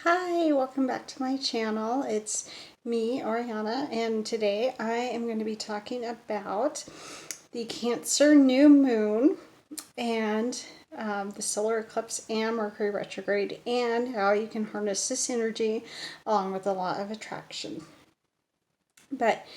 Hi, welcome back to my channel. It's me, Oriana, and today I am going to be talking about the Cancer new moon and the solar eclipse and Mercury retrograde and how you can harness this energy along with the law of attraction. But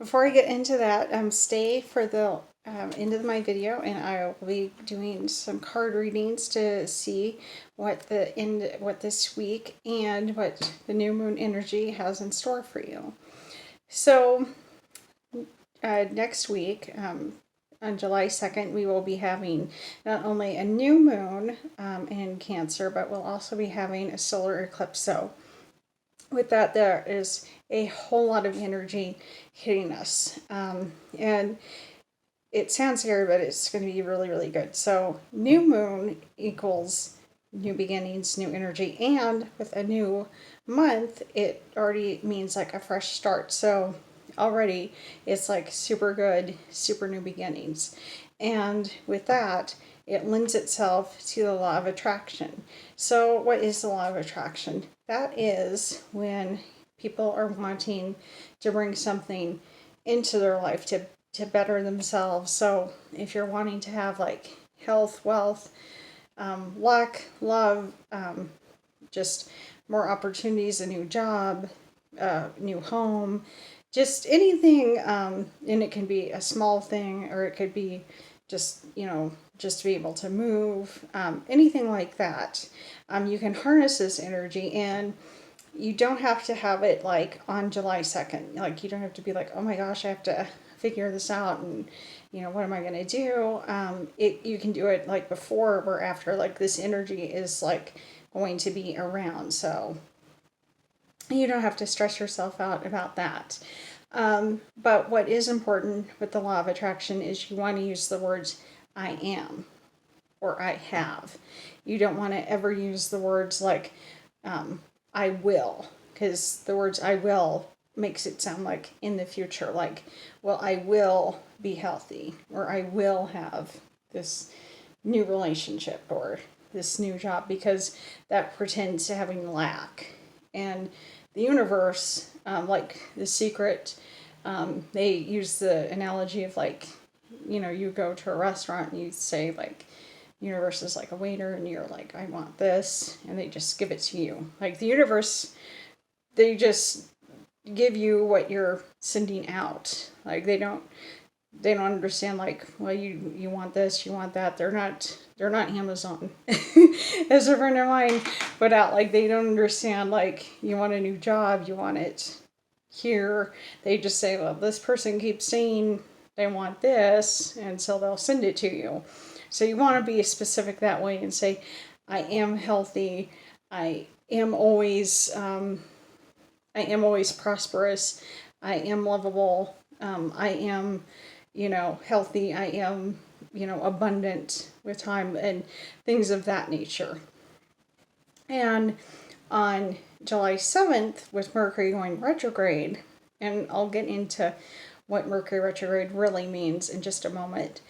before I get into that, stay for the end of my video, and I will be doing some card readings to see what what this week and what the new moon energy has in store for you. So next week, on July 2nd, we will be having not only a new moon in Cancer, but we'll also be having a solar eclipse. So with that, there is a whole lot of energy hitting us. And it sounds scary, but it's going to be really, really good. So, new moon equals new beginnings, new energy, and with a new month, it already means like a fresh start. So, already it's like super good, super new beginnings. And with that, it lends itself to the law of attraction. So, what is the law of attraction? That is when people are wanting to bring something into their life to better themselves. So, if you're wanting to have like health, wealth, luck, love, just more opportunities, a new job, new home, just anything, and it can be a small thing or it could be just, just to be able to move, anything like that. You can harness this energy, and you don't have to have it like on July 2nd. Like, you don't have to be like, oh my gosh, I have to figure this out and what am I going to do. You can do it like before or after, like this energy is like going to be around, so you don't have to stress yourself out about that. But what is important with the law of attraction is you want to use the words I am or I have. You don't want to ever use the words like I will, because the words I will makes it sound like in the future, like, well, I will be healthy, or I will have this new relationship or this new job, because that pretends to having lack. And the universe, like The Secret, they use the analogy of like, you go to a restaurant and you say like, universe is like a waiter, and you're like, I want this, and they just give it to you. Like the universe, they just give you what you're sending out. Like they don't understand like, well, you want this, you want that. They're not Amazon. As a friend of mine put out, like, they don't understand like, you want a new job, you want it here. They just say, well, this person keeps saying they want this, and so they'll send it to you. So you want to be specific that way and say, I am healthy, I am always prosperous, I am lovable, I am, healthy, I am, abundant with time, and things of that nature. And on July 7th, with Mercury going retrograde, and I'll get into what Mercury retrograde really means in just a moment,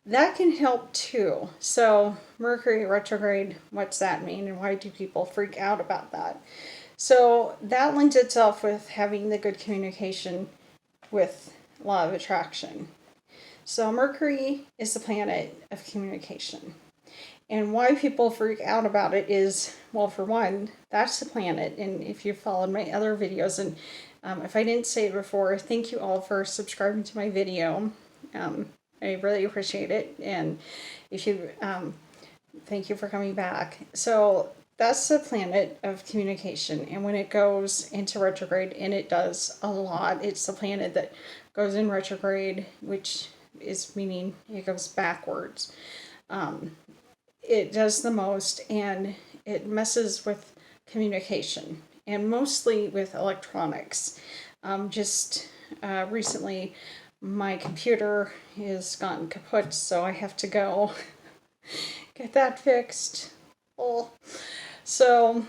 that can help too. So, Mercury retrograde, what's that mean, and why do people freak out about that? So, that lends itself with having the good communication with law of attraction. So, Mercury is the planet of communication. And why people freak out about it is, well, for one, that's the planet. And if you followed my other videos, and if I didn't say it before, thank you all for subscribing to my video. I really appreciate it. And if you, thank you for coming back. So that's the planet of communication. And when it goes into retrograde, and it does a lot, it's the planet that goes in retrograde, which is meaning it goes backwards. It does the most, and it messes with communication, and mostly with electronics. Just recently, my computer has gotten kaput, so I have to go get that fixed. Oh. So,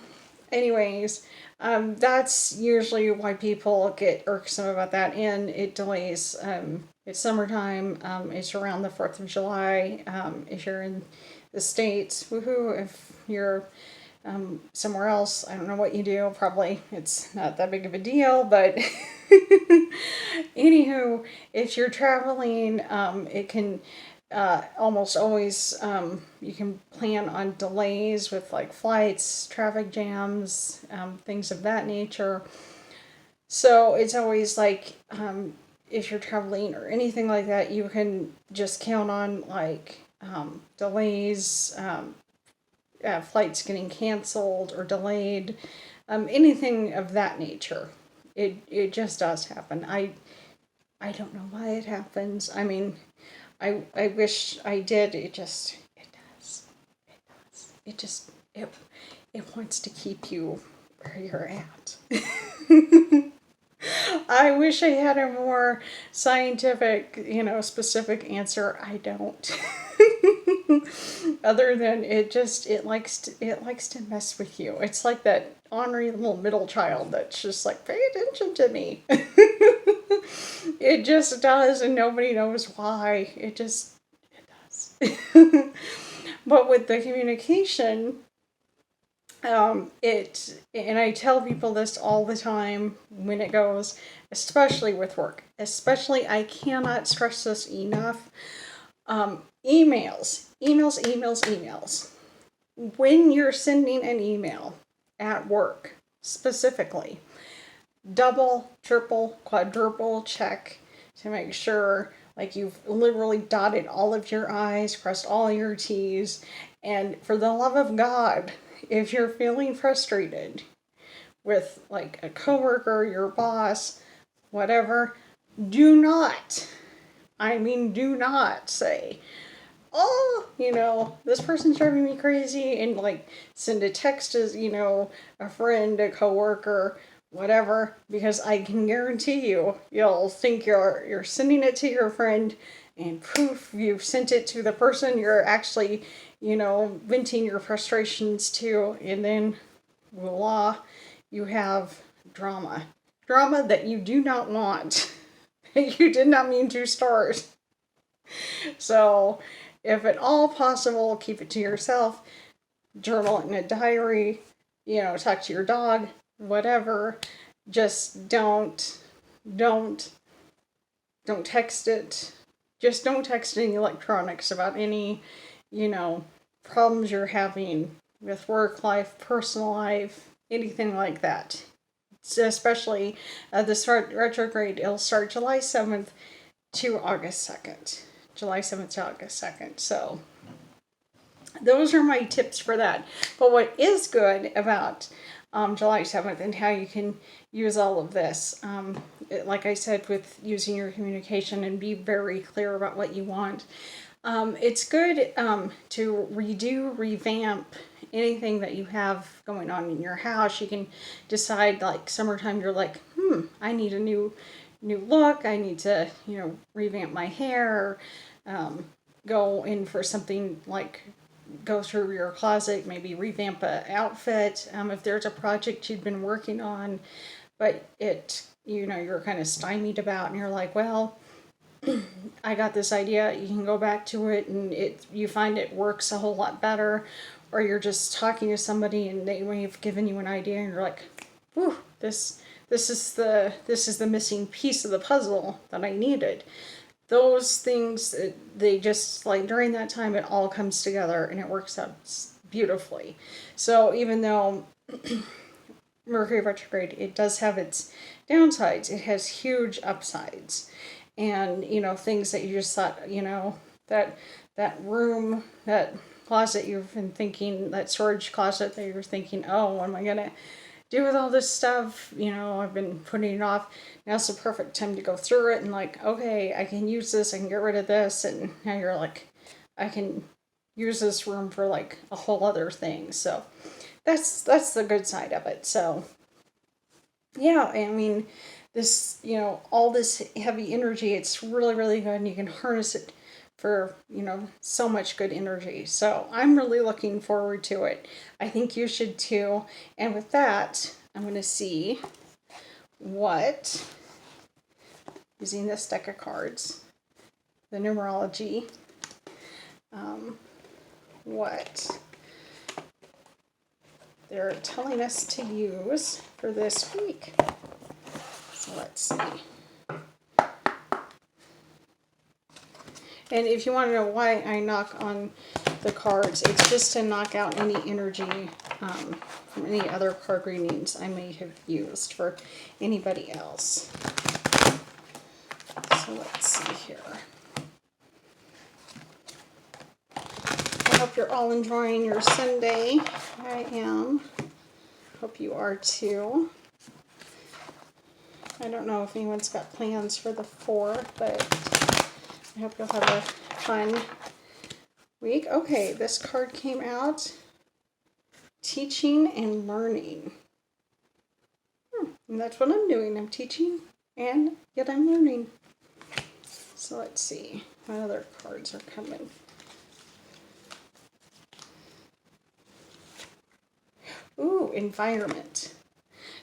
anyways, that's usually why people get irksome about that, and it delays. It's summertime. It's around the 4th of July. If you're in the States, woohoo. If you're somewhere else. I don't know what you do. Probably it's not that big of a deal, but anywho, if you're traveling, it can almost always you can plan on delays with like flights, traffic jams, things of that nature. So it's always like if you're traveling or anything like that, you can just count on like delays, flights getting canceled or delayed, anything of that nature. It just does happen. I don't know why it happens. I mean, I wish I did. It just it does. It does. It wants to keep you where you're at. I wish I had a more scientific, specific answer. I don't. Other than it likes to mess with you. It's like that ornery little middle child that's just like, pay attention to me. It just does, and nobody knows why. It does. But with the communication, and I tell people this all the time when it goes, especially with work. Especially, I cannot stress this enough. Emails. When you're sending an email at work, specifically, double, triple, quadruple check to make sure like you've literally dotted all of your I's, crossed all your T's, and for the love of God, if you're feeling frustrated with like a coworker, your boss, whatever, do not, do not say, oh, this person's driving me crazy, and like send a text as, a friend, a coworker, whatever, because I can guarantee you'll think you're sending it to your friend, and poof, you've sent it to the person you're actually, venting your frustrations to, and then voila, you have drama. Drama that you do not want. You did not mean to start. So, if at all possible, keep it to yourself. Journal it in a diary. Talk to your dog. Whatever. Just don't text it. Just don't text any electronics about any, problems you're having with work life, personal life, anything like that. So especially this retrograde, it'll start July 7th to August 2nd. July 7th to August 2nd. So those are my tips for that. But what is good about July 7th and how you can use all of this, like I said, with using your communication and be very clear about what you want. It's good to revamp anything that you have going on in your house. You can decide, like summertime, you're like, I need a new look. I need to, revamp my hair, go in for something like go through your closet, maybe revamp an outfit. If there's a project you've been working on, but you're kind of stymied about, and you're like, well, I got this idea. You can go back to it, and you find it works a whole lot better. Or you're just talking to somebody, and they've given you an idea, and you're like, "Whew, this is the missing piece of the puzzle that I needed." Those things, they just like during that time, it all comes together and it works out beautifully. So even though Mercury retrograde, it does have its downsides, it has huge upsides. And things that you just thought, that room, that closet you've been thinking, that storage closet that you're thinking, oh, what am I gonna do with all this stuff? I've been putting it off. Now's the perfect time to go through it and like, okay, I can use this, I can get rid of this, and now you're like, I can use this room for like a whole other thing. So that's the good side of it. So yeah, this, all this heavy energy, it's really, really good, and you can harness it for, so much good energy. So I'm really looking forward to it. I think you should too. And with that, I'm going to see using this deck of cards, the numerology, what they're telling us to use for this week. So let's see. And if you want to know why I knock on the cards, it's just to knock out any energy from any other card readings I may have used for anybody else. So let's see here. I hope you're all enjoying your Sunday. I am. Hope you are too. I don't know if anyone's got plans for the 4th, but I hope you'll have a fun week. Okay, this card came out. Teaching and learning. And that's what I'm doing. I'm teaching and yet I'm learning. So let's see what other cards are coming. Ooh, environment.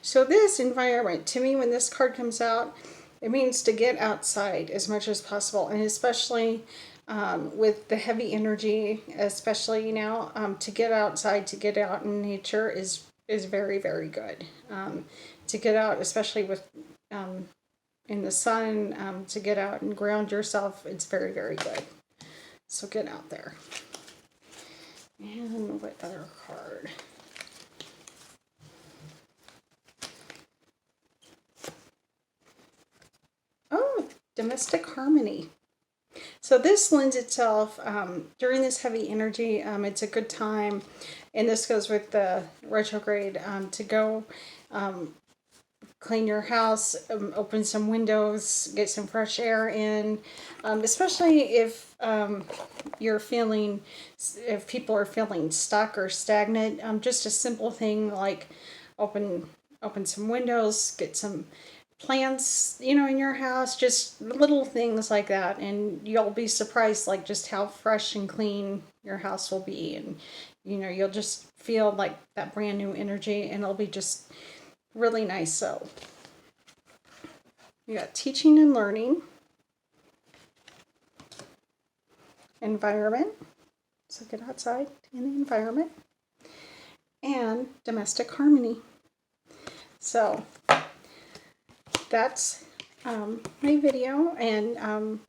So this environment, to me, when this card comes out, it means to get outside as much as possible, and especially with the heavy energy, especially now, to get outside, to get out in nature is very, very good. To get out, especially with in the sun, to get out and ground yourself, it's very, very good. So get out there. And what other card? Oh, domestic harmony. So this lends itself, during this heavy energy, it's a good time, and this goes with the retrograde, to go clean your house, open some windows, get some fresh air in, especially if if people are feeling stuck or stagnant. Just a simple thing like open some windows, get some plants, in your house, just little things like that, and you'll be surprised like just how fresh and clean your house will be, and you'll just feel like that brand new energy, and it'll be just really nice. So you got teaching and learning, environment, so get outside in the environment, and domestic harmony. So that's my video, and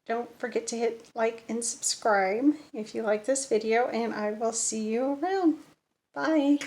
don't forget to hit like and subscribe if you like this video, and I will see you around. Bye.